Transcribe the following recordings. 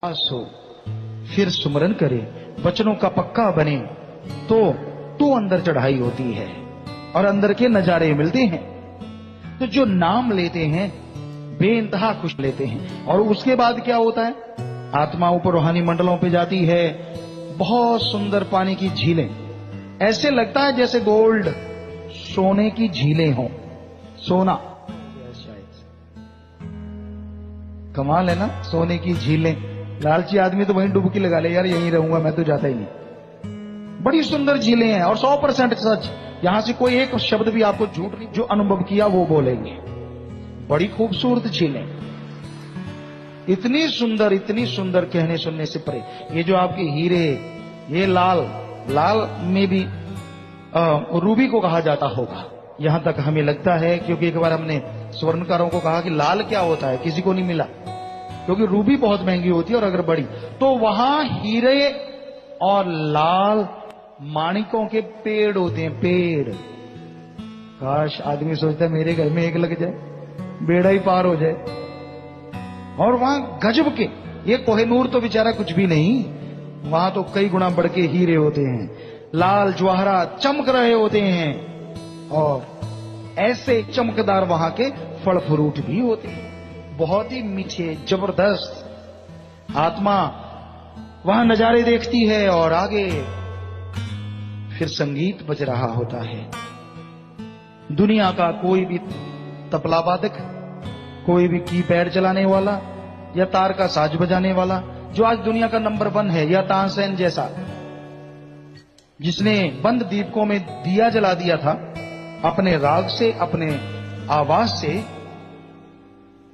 हो, फिर सुमरन करे, वचनों का पक्का बने, तो अंदर चढ़ाई होती है और अंदर के नजारे मिलते हैं। तो जो नाम लेते हैं बेइंतहा खुश लेते हैं। और उसके बाद क्या होता है, आत्मा ऊपर रूहानी मंडलों पे जाती है। बहुत सुंदर पानी की झीलें, ऐसे लगता है जैसे गोल्ड सोने की झीलें हों। सोना कमाल है ना, सोने की झीलें। लालची आदमी तो वहीं डुबकी लगा ले, यार यहीं रहूंगा मैं तो जाता ही नहीं। बड़ी सुंदर झीलें हैं और 100% सच। यहां से कोई एक शब्द भी आपको झूठ नहीं, जो अनुभव किया वो बोलेंगे। बड़ी खूबसूरत झीलें, इतनी सुंदर कहने सुनने से परे। ये जो आपके हीरे, ये लाल में भी रूबी को कहा जाता होगा, यहां तक हमें लगता है। क्योंकि एक बार हमने स्वर्णकारों को कहा कि लाल क्या होता है, किसी को नहीं मिला, क्योंकि रूबी बहुत महंगी होती है और अगर बड़ी। तो वहां हीरे और लाल माणिकों के पेड़ होते हैं, पेड़। काश आदमी सोचता है मेरे घर में एक लग जाए, बेड़ा ही पार हो जाए। और वहां गजब के, ये कोहिनूर तो बेचारा कुछ भी नहीं, वहां तो कई गुना बढ़ के हीरे होते हैं, लाल ज्वाहरा चमक रहे होते हैं। और ऐसे चमकदार वहां के फल फ्रूट भी होते हैं, बहुत ही मीठे, जबरदस्त। आत्मा वहां नजारे देखती है और आगे फिर संगीत बज रहा होता है। दुनिया का कोई भी तबला वादक, कोई भी कीपैड चलाने वाला या तार का साज बजाने वाला, जो आज दुनिया का नंबर 1 है, या तानसेन जैसा, जिसने बंद दीपकों में दिया जला दिया था अपने राग से, अपने आवाज से,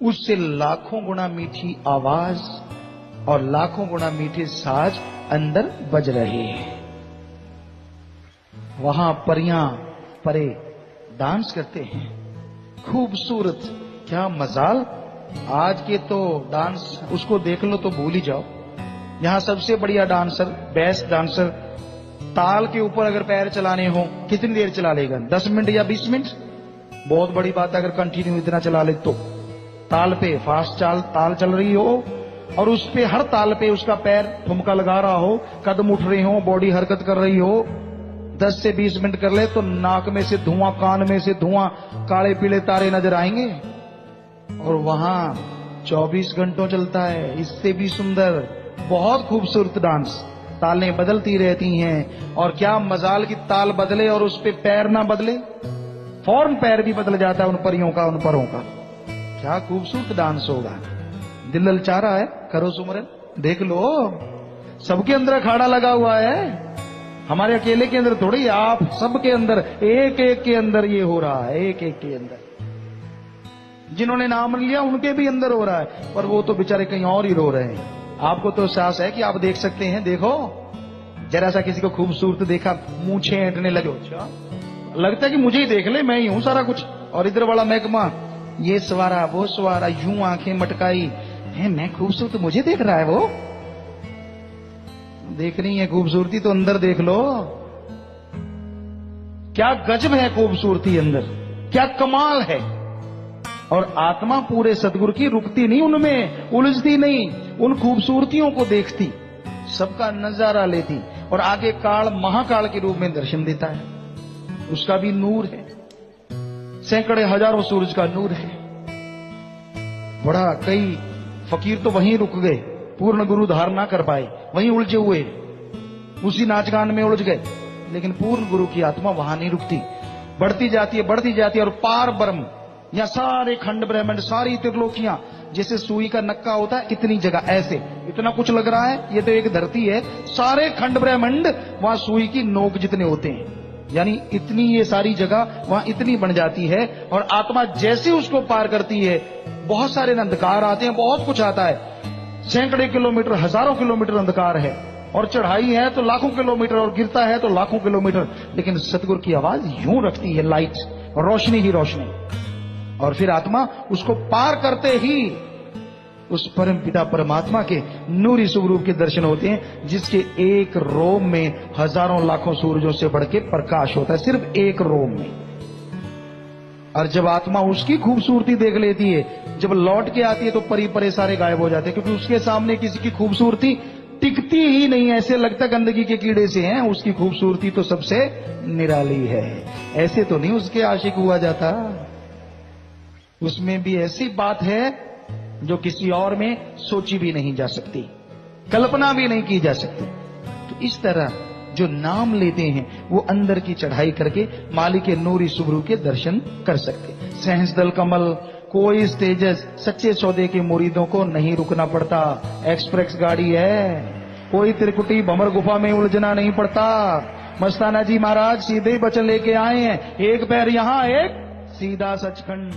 उससे लाखों गुना मीठी आवाज और लाखों गुना मीठे साज अंदर बज रहे हैं। वहां परियां परे डांस करते हैं, खूबसूरत। क्या मजाल, आज के तो डांस उसको देख लो तो भूल ही जाओ। यहां सबसे बढ़िया डांसर, बेस्ट डांसर, ताल के ऊपर अगर पैर चलाने हो कितनी देर चला लेगा, 10 मिनट या 20 मिनट? बहुत बड़ी बात है अगर कंटिन्यू इतना चला ले तो। ताल पे फास्ट ताल चल रही हो और उस पे, हर ताल पे उसका पैर ठुमका लगा रहा हो, कदम उठ रहे हो, बॉडी हरकत कर रही हो, 10 से 20 मिनट कर ले तो नाक में से धुआं, कान में से धुआं, काले पीले तारे नजर आएंगे। और वहां 24 घंटों चलता है, इससे भी सुंदर, बहुत खूबसूरत डांस। तालें बदलती रहती हैं और क्या मजाल की ताल बदले और उस पे पैर ना बदले, फौरन पैर भी बदल जाता है उन परियों का, उन परों का। क्या खूबसूरत डांस होगा। दिल ललचा रहा है, करो सुमरन, देख लो। सबके अंदर अखाड़ा लगा हुआ है, हमारे अकेले के अंदर थोड़ी, आप सबके अंदर, एक एक के अंदर ये हो रहा है, एक एक के अंदर। जिन्होंने नाम लिया उनके भी अंदर हो रहा है, पर वो तो बेचारे कहीं और ही रो रहे हैं। आपको तो साहस है कि आप देख सकते हैं, देखो जरा सा किसी को खूबसूरत देखा, मूंछें ऐंठने लगे, अच्छा लगता है कि मुझे ही देख ले, मैं ही हूं सारा कुछ। और इधर वाला महकमा, ये सवारा वो सवारा, यूं आंखें मटकाई है, मैं खूबसूरत, मुझे देख रहा है। वो देख रही है खूबसूरती तो अंदर देख लो, क्या गजब है खूबसूरती अंदर, क्या कमाल है। और आत्मा पूरे सतगुरु की रुकती नहीं, उनमें उलझती नहीं, उन खूबसूरतियों को देखती, सबका नजारा लेती और आगे काल, महाकाल के रूप में दर्शन देता है। उसका भी नूर है, सैकड़े हजारों सूरज का नूर है। बड़ा, कई फकीर तो वहीं रुक गए, पूर्ण गुरु धारण ना कर पाए, वहीं उलझे हुए, उसी नाचगान में उलझ गए। लेकिन पूर्ण गुरु की आत्मा वहां नहीं रुकती, बढ़ती जाती है, बढ़ती जाती है। और पार ब्रह्म, या सारे खंड ब्रह्मांड, सारी त्रिलोकियां, जैसे सुई का नक्का होता है, इतनी जगह, ऐसे इतना कुछ लग रहा है, ये तो एक धरती है, सारे खंड ब्रह्मांड वहां सुई की नोक जितने होते हैं, यानी इतनी ये सारी जगह वहां इतनी बन जाती है। और आत्मा जैसे उसको पार करती है, बहुत सारे अंधकार आते हैं, बहुत कुछ आता है, सैकड़े किलोमीटर, हजारों किलोमीटर अंधकार है, और चढ़ाई है तो लाखों किलोमीटर, और गिरता है तो लाखों किलोमीटर। लेकिन सतगुरु की आवाज यूं रखती है, लाइट, रोशनी ही रोशनी। और फिर आत्मा उसको पार करते ही उस परम पिता परमात्मा के नूरी स्वरूप के दर्शन होते हैं, जिसके एक रोम में हजारों लाखों सूरजों से बढ़ के प्रकाश होता है, सिर्फ एक रोम में। और जब आत्मा उसकी खूबसूरती देख लेती है, जब लौट के आती है तो परी परे सारे गायब हो जाते हैं, क्योंकि उसके सामने किसी की खूबसूरती टिकती ही नहीं। ऐसे लगता गंदगी के कीड़े से हैं, उसकी खूबसूरती तो सबसे निराली है। ऐसे तो नहीं उसके आशिक हुआ जाता। उसमें भी ऐसी बात है जो किसी और में सोची भी नहीं जा सकती, कल्पना भी नहीं की जा सकती। तो इस तरह जो नाम लेते हैं वो अंदर की चढ़ाई करके मालिक नूरी सुबरू के दर्शन कर सकते। सहस्दल कमल कोई स्टेजस, सच्चे सौदे के मुरीदों को नहीं रुकना पड़ता। एक्सप्रेस गाड़ी है, कोई त्रिकुटी भंवर गुफा में उलझना नहीं पड़ता। मस्ताना जी महाराज सीधे ही बचन लेके आए हैं, एक पैर यहां एक सीधा सचखंड।